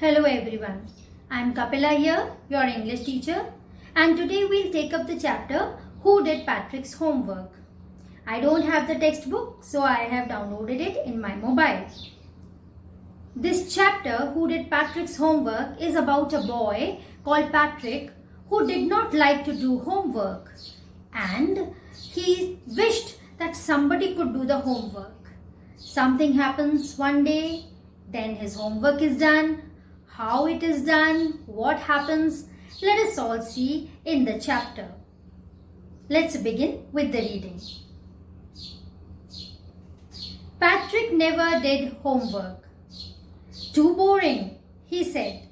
Hello everyone, I am Kapila here, your English teacher, and today we'll take up the chapter Who Did Patrick's Homework. I don't have the textbook, so I have downloaded it in my mobile. This chapter, Who Did Patrick's Homework, is about a boy called Patrick who did not like to do homework, and he wished that somebody could do the homework. Something happens one day, then his homework is done. How it is done, what happens, let us all see in the chapter. Let's begin with the reading. Patrick never did homework. Too boring, he said.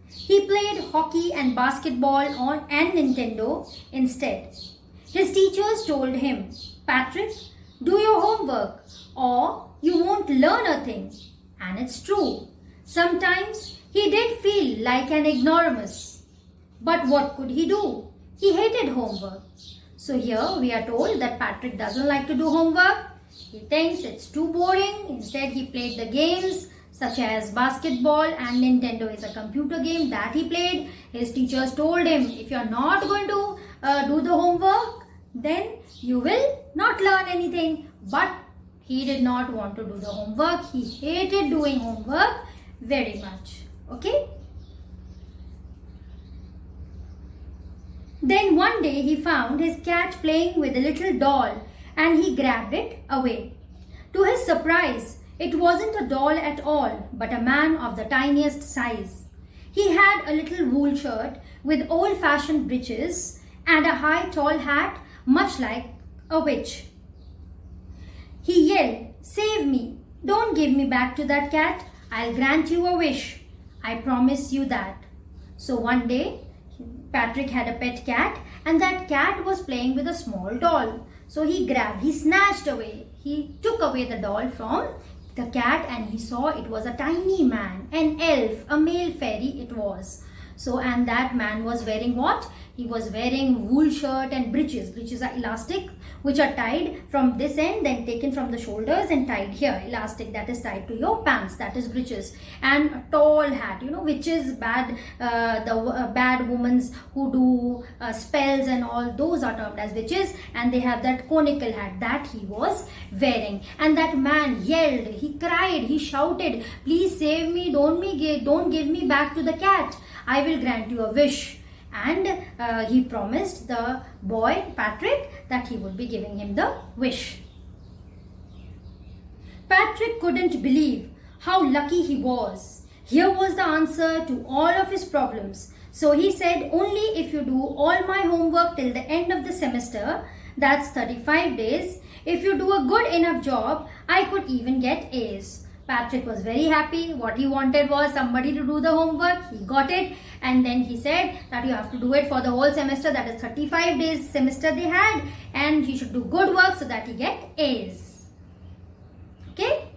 He played hockey and basketball and Nintendo instead. His teachers told him, Patrick, do your homework or you won't learn a thing. And it's true. Sometimes he did feel like an ignoramus. But what could he do? He hated homework. So here we are told that Patrick doesn't like to do homework. He thinks it's too boring. Instead he played the games such as basketball, and Nintendo is a computer game that he played. His teachers told him, if you're not going to do the homework, then you will not learn anything. But he did not want to do the homework. He hated doing homework very much. Okay? Then one day he found his cat playing with a little doll and he grabbed it away. To his surprise, it wasn't a doll at all, but a man of the tiniest size. He had a little wool shirt with old-fashioned breeches and a high tall hat, much like a witch. He yelled, "Save me! Don't give me back to that cat. I'll grant you a wish. I promise you that." So one day, Patrick had a pet cat and that cat was playing with a small doll. So he snatched away, he took away the doll from the cat and he saw it was a tiny man, an elf, a male fairy it was. So, and that man was wearing what? He was wearing wool shirt and breeches. Breeches are elastic which are tied from this end, then taken from the shoulders and tied here. Elastic that is tied to your pants, that is breeches. And a tall hat, which is bad, bad women who do spells and all, those are termed as witches. And they have that conical hat that he was wearing. And that man yelled, he cried, he shouted, "Please save me, don't give me back to the cat. I will grant you a wish." And he promised the boy Patrick that he would be giving him the wish. Patrick couldn't believe how lucky he was. Here was the answer to all of his problems. So he said, "Only if you do all my homework till the end of the semester, that's 35 days, if you do a good enough job, I could even get A's." Patrick was very happy. What he wanted was somebody to do the homework. He got it. And then he said that you have to do it for the whole semester. That is 35 days semester they had. And he should do good work so that he get A's. Okay?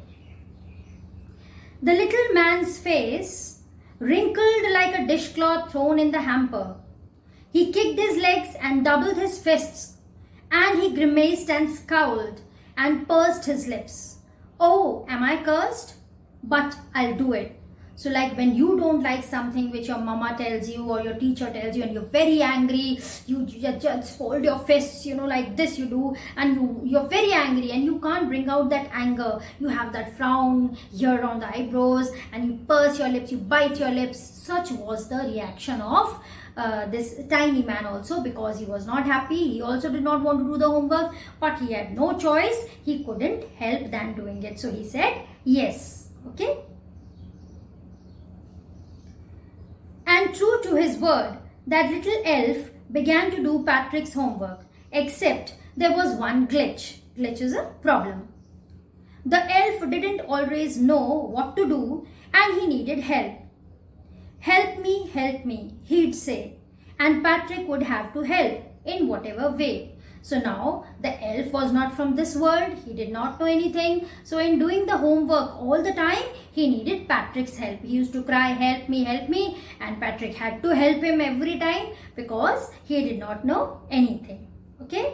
The little man's face wrinkled like a dishcloth thrown in the hamper. He kicked his legs and doubled his fists. And he grimaced and scowled and pursed his lips. "Oh, am I cursed? But I'll do it." So like when you don't like something which your mama tells you or your teacher tells you and you're very angry, you just fold your fists, like this you do, and you're very angry and you can't bring out that anger. You have that frown here on the eyebrows and you purse your lips, you bite your lips. Such was the reaction of this tiny man also, because he was not happy. He also did not want to do the homework, but he had no choice. He couldn't help than doing it. So he said yes. Okay. And true to his word, that little elf began to do Patrick's homework, except there was one glitch. Glitch is a problem. The elf didn't always know what to do and he needed help. Help me, he'd say. And Patrick would have to help in whatever way. So now the elf was not from this world. He did not know anything. So in doing the homework all the time, he needed Patrick's help. He used to cry, "Help me, help me." And Patrick had to help him every time because he did not know anything. Okay?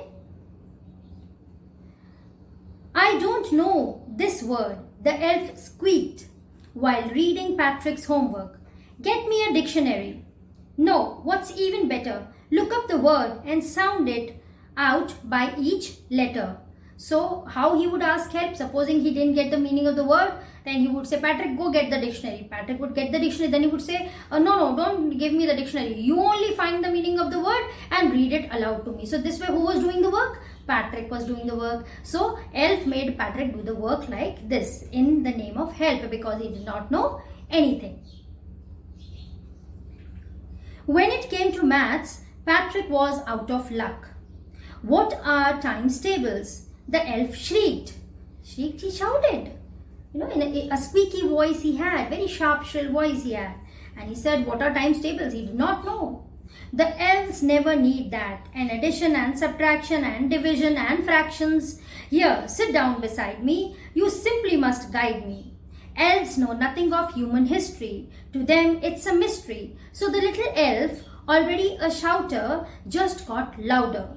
"I don't know this word," the elf squeaked while reading Patrick's homework. Get me a dictionary. No, what's even better, look up the word and sound it out by each letter. So, how he would ask help? Supposing he didn't get the meaning of the word, then he would say, Patrick, go get the dictionary. Patrick would get the dictionary. Then he would say, no, don't give me the dictionary. You only find the meaning of the word and read it aloud to me. So, this way, who was doing the work? Patrick was doing the work. So, Elf made Patrick do the work like this in the name of help because he did not know anything. When it came to maths, Patrick was out of luck. What are times tables? The elf shrieked. Shrieked, he shouted. In a squeaky voice he had, very sharp, shrill voice he had. And he said, what are times tables? He did not know. The elves never need that. And addition and subtraction and division and fractions. Here, sit down beside me. You simply must guide me. Elves know nothing of human history. To them, it's a mystery. So the little elf, already a shouter, just got louder.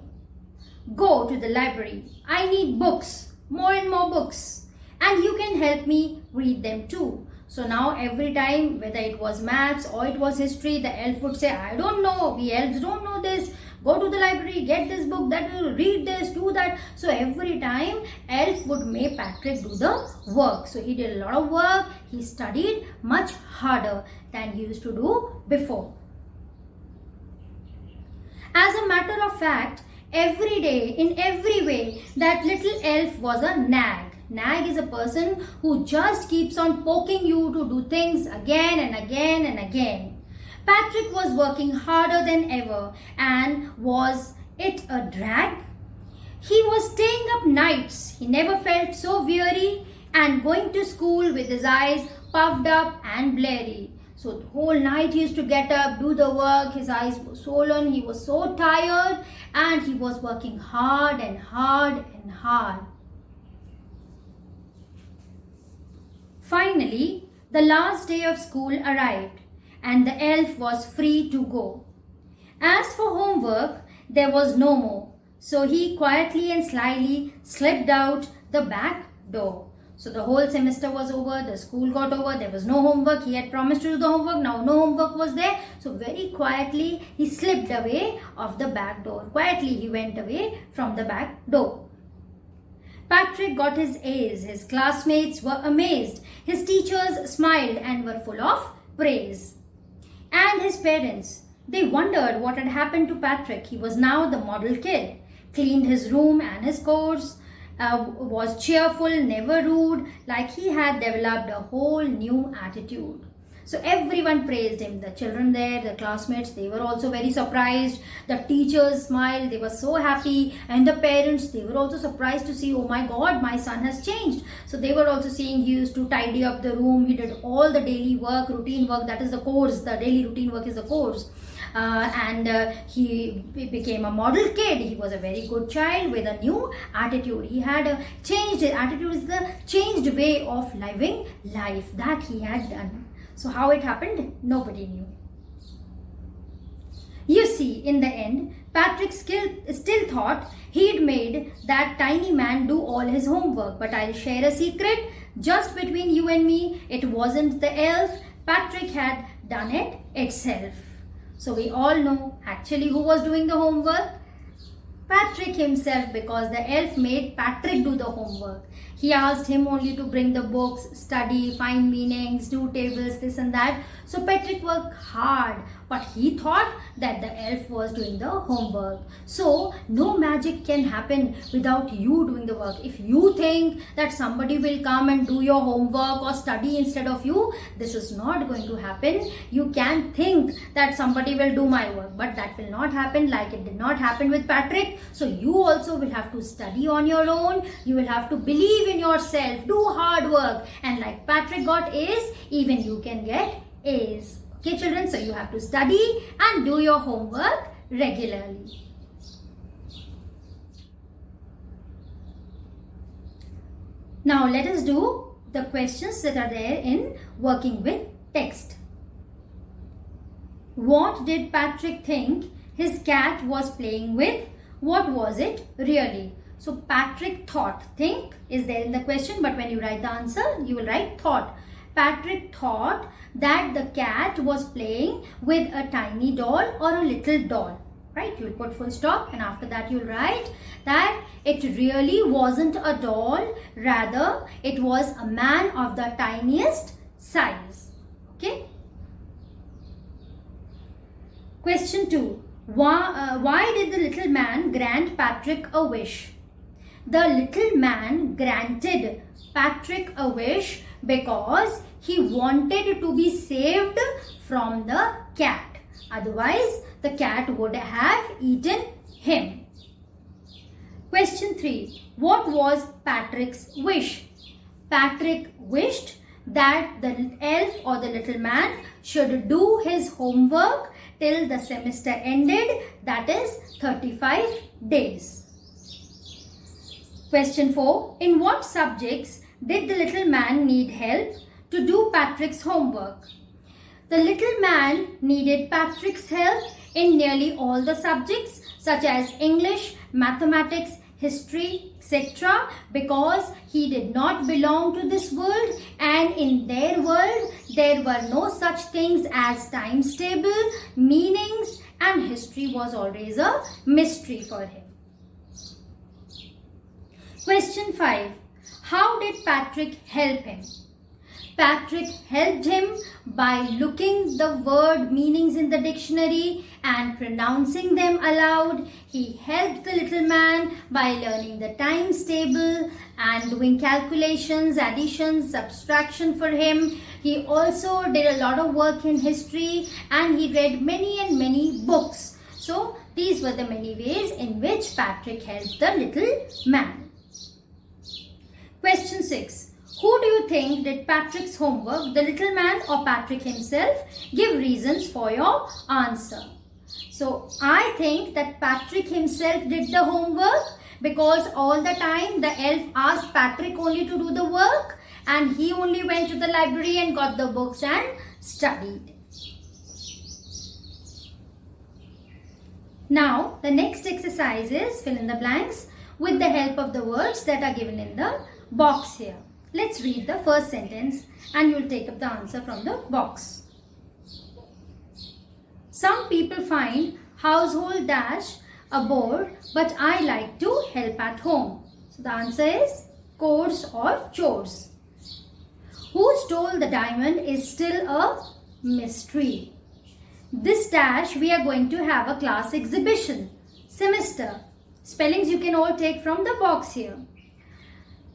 Go to the library. I need books, more and more books. And you can help me read them too. So now every time, whether it was maths or it was history, the elf would say, I don't know, we elves don't know this. Go to the library, get this book, that will read this, do that. So every time, elf would make Patrick do the work. So he did a lot of work. He studied much harder than he used to do before. As a matter of fact, every day, in every way, that little elf was a nag. Nag is a person who just keeps on poking you to do things again and again and again. Patrick was working harder than ever, and was it a drag? He was staying up nights. He never felt so weary and going to school with his eyes puffed up and blurry. So the whole night he used to get up, do the work, his eyes were swollen, he was so tired, and he was working hard and hard and hard. Finally, the last day of school arrived, and the elf was free to go. As for homework, there was no more, so he quietly and slyly slipped out the back door. So the whole semester was over, the school got over, there was no homework. He had promised to do the homework, now no homework was there. So very quietly he slipped away of the back door. Quietly he went away from the back door. Patrick got his A's. His classmates were amazed. His teachers smiled and were full of praise. And his parents, they wondered what had happened to Patrick. He was now the model kid. Cleaned his room and his course. Was cheerful, never rude, like he had developed a whole new attitude. So everyone praised him. The children there, the classmates, they were also very surprised. The teachers smiled, they were so happy. And the parents, they were also surprised to see, oh my God, my son has changed. So they were also seeing he used to tidy up the room. He did all the daily work, routine work, that is the course. The daily routine work is the course. He became a model kid. He was a very good child with a new attitude. He had a changed attitude, is the changed way of living life that he had done. So how it happened, nobody knew. You see, in the end, Patrick still thought he'd made that tiny man do all his homework. But I'll share a secret, just between you and me, it wasn't the elf. Patrick had done it itself. So we all know actually who was doing the homework? Patrick himself, because the elf made Patrick do the homework. He asked him only to bring the books, study, find meanings, do tables, this and that. So Patrick worked hard, but he thought that the elf was doing the homework. So no magic can happen without you doing the work. If you think that somebody will come and do your homework or study instead of you, this is not going to happen. You can think that somebody will do my work, but that will not happen, like it did not happen with Patrick. So you also will have to study on your own. You will have to believe in yourself, do hard work, and like Patrick got A's, even you can get A's. Okay children, so you have to study and do your homework regularly. Now let us do the questions that are there in working with text. What did Patrick think his cat was playing with? What was it really? So Patrick thought. Think is there in the question, but when you write the answer, you will write thought. Patrick thought that the cat was playing with a tiny doll or a little doll. Right? You'll put full stop and after that you'll write that it really wasn't a doll, rather it was a man of the tiniest size. Okay? Question 2. Why did the little man grant Patrick a wish? The little man granted Patrick a wish because he wanted to be saved from the cat. Otherwise, the cat would have eaten him. Question 3. What was Patrick's wish? Patrick wished that the elf or the little man should do his homework till the semester ended, that is 35 days. Question 4. In what subjects did the little man need help to do Patrick's homework? The little man needed Patrick's help in nearly all the subjects such as English, mathematics, history, etc. because he did not belong to this world, and in their world there were no such things as times table, meanings, and history was always a mystery for him. Question 5. How did Patrick help him? Patrick helped him by looking the word meanings in the dictionary and pronouncing them aloud. He helped the little man by learning the times table and doing calculations, additions, subtraction for him. He also did a lot of work in history and he read many books. So these were the many ways in which Patrick helped the little man. Question 6. Who do you think did Patrick's homework, the little man or Patrick himself? Give reasons for your answer. So I think that Patrick himself did the homework because all the time the elf asked Patrick only to do the work and he only went to the library and got the books and studied. Now the next exercise is fill in the blanks with the help of the words that are given in the box here. Let's read the first sentence and you'll take up the answer from the box. Some people find household dash a bore, but I like to help at home. So the answer is chores or chores. Who stole the diamond is still a mystery. This dash we are going to have a class exhibition. Semester. Spellings you can all take from the box here.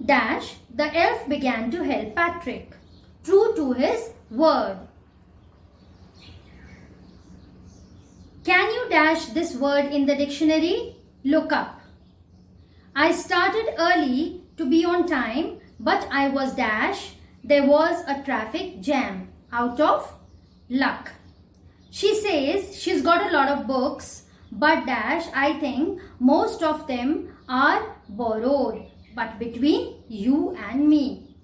Dash, the elf began to help Patrick. True to his word. Can you dash this word in the dictionary? Look up. I started early to be on time, but I was dash. There was a traffic jam. Out of luck. She says she's got a lot of books, but dash, I think most of them are borrowed. But between you and me.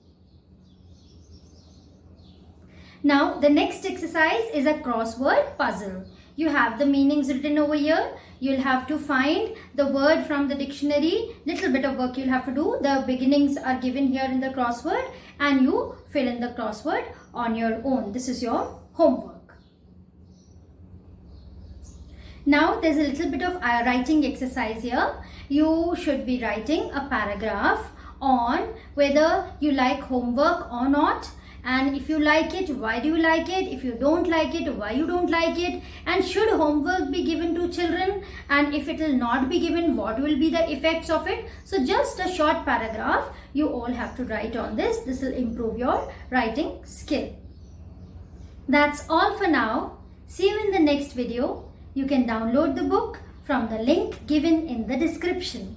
Now the next exercise is a crossword puzzle. You have the meanings written over here. You'll have to find the word from the dictionary. Little bit of work you'll have to do. The beginnings are given here in the crossword and you fill in the crossword on your own. This is your homework. Now there's a little bit of writing exercise here. You should be writing a paragraph on whether you like homework or not, and if you like it, why do you like it? If you don't like it, why you don't like it? And should homework be given to children? And if it will not be given, what will be the effects of it? So just a short paragraph you all have to write on this. This will improve your writing skill. That's all for now. See you in the next video. You can download the book from the link given in the description.